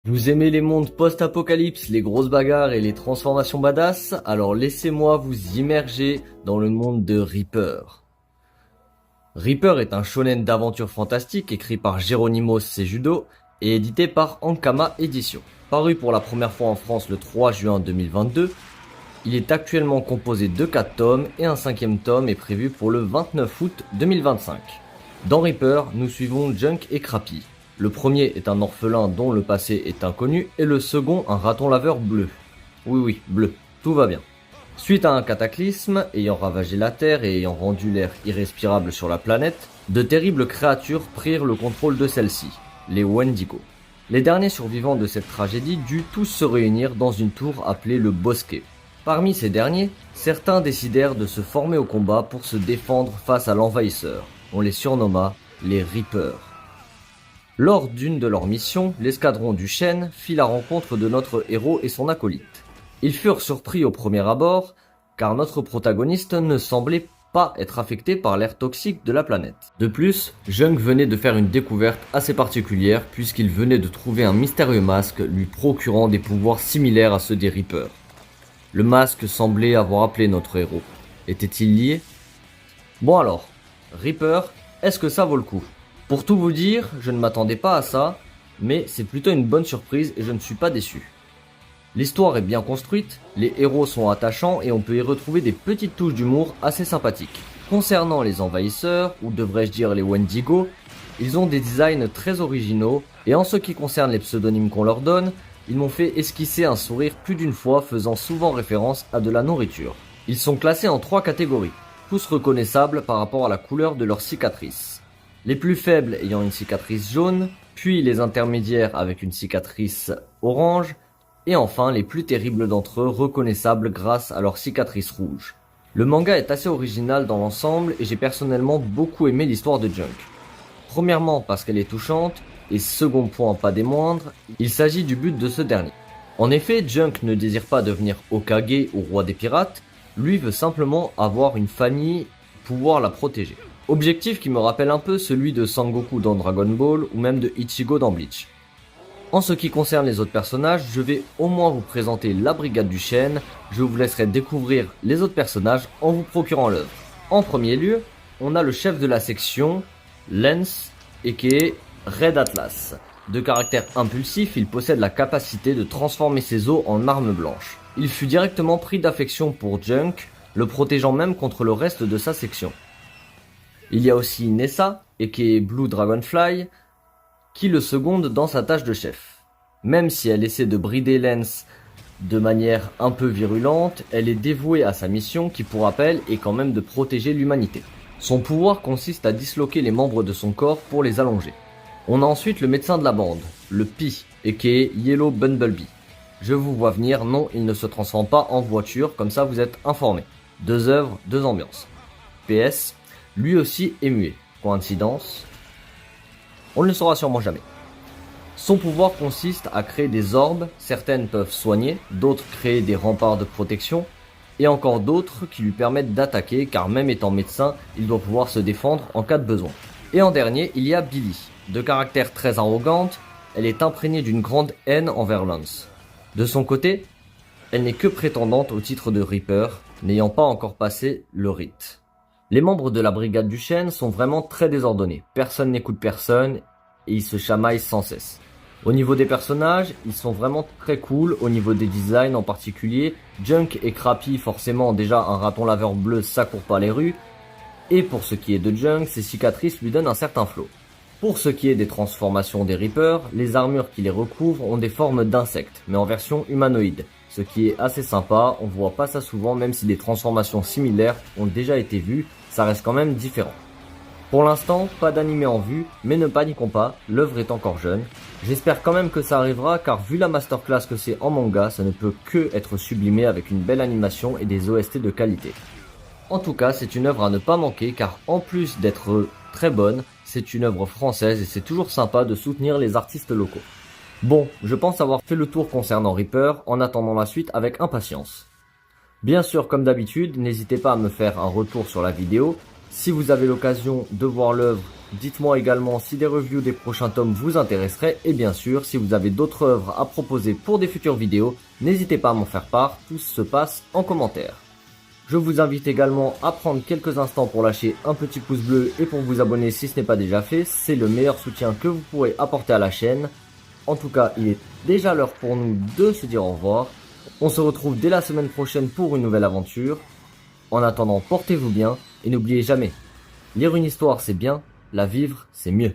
Vous aimez les mondes post-apocalypse, les grosses bagarres et les transformations badass? Alors laissez-moi vous immerger dans le monde de Reaper. Reaper est un shonen d'aventure fantastique écrit par Geronimo Cejudo et édité par Ankama Éditions. Paru pour la première fois en France le 3 juin 2022, il est actuellement composé de 4 tomes et un 5e tome est prévu pour le 29 août 2025. Dans Reaper, nous suivons Junk et Crappy. Le premier est un orphelin dont le passé est inconnu et le second un raton laveur bleu. Oui, bleu, tout va bien. Suite à un cataclysme ayant ravagé la Terre et ayant rendu l'air irrespirable sur la planète, de terribles créatures prirent le contrôle de celle-ci, les Wendigo. Les derniers survivants de cette tragédie durent tous se réunir dans une tour appelée le Bosquet. Parmi ces derniers, certains décidèrent de se former au combat pour se défendre face à l'envahisseur. On les surnomma les Reapers. Lors d'une de leurs missions, l'escadron du chêne fit la rencontre de notre héros et son acolyte. Ils furent surpris au premier abord, car notre protagoniste ne semblait pas être affecté par l'air toxique de la planète. De plus, Junk venait de faire une découverte assez particulière puisqu'il venait de trouver un mystérieux masque lui procurant des pouvoirs similaires à ceux des Reapers. Le masque semblait avoir appelé notre héros. Était-il lié? Bon alors, Reaper, est-ce que ça vaut le coup? Pour tout vous dire, je ne m'attendais pas à ça, mais c'est plutôt une bonne surprise et je ne suis pas déçu. L'histoire est bien construite, les héros sont attachants et on peut y retrouver des petites touches d'humour assez sympathiques. Concernant les envahisseurs, ou devrais-je dire les Wendigo, ils ont des designs très originaux et en ce qui concerne les pseudonymes qu'on leur donne, ils m'ont fait esquisser un sourire plus d'une fois faisant souvent référence à de la nourriture. Ils sont classés en 3 catégories, tous reconnaissables par rapport à la couleur de leurs cicatrices. Les plus faibles ayant une cicatrice jaune, puis les intermédiaires avec une cicatrice orange, et enfin les plus terribles d'entre eux reconnaissables grâce à leur cicatrice rouge. Le manga est assez original dans l'ensemble et j'ai personnellement beaucoup aimé l'histoire de Junk. Premièrement parce qu'elle est touchante, et second point pas des moindres, il s'agit du but de ce dernier. En effet, Junk ne désire pas devenir Hokage ou roi des pirates, lui veut simplement avoir une famille, pouvoir la protéger. Objectif qui me rappelle un peu celui de Sangoku dans Dragon Ball ou même de Ichigo dans Bleach. En ce qui concerne les autres personnages, je vais au moins vous présenter la brigade du chêne, je vous laisserai découvrir les autres personnages en vous procurant l'œuvre. En premier lieu, on a le chef de la section, Lance, aka Red Atlas. De caractère impulsif, il possède la capacité de transformer ses os en armes blanches. Il fut directement pris d'affection pour Junk, le protégeant même contre le reste de sa section. Il y a aussi Nessa, aka Blue Dragonfly, qui le seconde dans sa tâche de chef. Même si elle essaie de brider Lance de manière un peu virulente, elle est dévouée à sa mission qui, pour rappel, est quand même de protéger l'humanité. Son pouvoir consiste à disloquer les membres de son corps pour les allonger. On a ensuite le médecin de la bande, le Pi, aka Yellow Bumblebee. Je vous vois venir, non, il ne se transforme pas en voiture, comme ça vous êtes informés. 2 œuvres, 2 ambiances. PS, lui aussi est muet. Coïncidence? On ne le saura sûrement jamais. Son pouvoir consiste à créer des orbes, certaines peuvent soigner, d'autres créer des remparts de protection, et encore d'autres qui lui permettent d'attaquer car même étant médecin, il doit pouvoir se défendre en cas de besoin. Et en dernier, il y a Billy. De caractère très arrogante, elle est imprégnée d'une grande haine envers Lance. De son côté, elle n'est que prétendante au titre de Reaper, n'ayant pas encore passé le rite. Les membres de la brigade du chêne sont vraiment très désordonnés, personne n'écoute personne et ils se chamaillent sans cesse. Au niveau des personnages, ils sont vraiment très cool, au niveau des designs en particulier, Junk et Crappy forcément déjà un raton laveur bleu ça court pas les rues, et pour ce qui est de Junk, ses cicatrices lui donnent un certain flow. Pour ce qui est des transformations des Reapers, les armures qui les recouvrent ont des formes d'insectes, mais en version humanoïde. Ce qui est assez sympa, on voit pas ça souvent même si des transformations similaires ont déjà été vues, ça reste quand même différent. Pour l'instant, pas d'animé en vue, mais ne paniquons pas, l'œuvre est encore jeune. J'espère quand même que ça arrivera car vu la masterclass que c'est en manga, ça ne peut que être sublimé avec une belle animation et des OST de qualité. En tout cas, c'est une œuvre à ne pas manquer car en plus d'être très bonne, c'est une œuvre française et c'est toujours sympa de soutenir les artistes locaux. Bon, je pense avoir fait le tour concernant Reaper, en attendant la suite avec impatience. Bien sûr, comme d'habitude, n'hésitez pas à me faire un retour sur la vidéo. Si vous avez l'occasion de voir l'œuvre, dites-moi également si des reviews des prochains tomes vous intéresseraient. Et bien sûr, si vous avez d'autres œuvres à proposer pour des futures vidéos, n'hésitez pas à m'en faire part, tout se passe en commentaire. Je vous invite également à prendre quelques instants pour lâcher un petit pouce bleu et pour vous abonner si ce n'est pas déjà fait, c'est le meilleur soutien que vous pourrez apporter à la chaîne. En tout cas, il est déjà l'heure pour nous de se dire au revoir. On se retrouve dès la semaine prochaine pour une nouvelle aventure. En attendant, portez-vous bien et n'oubliez jamais, lire une histoire c'est bien, la vivre c'est mieux.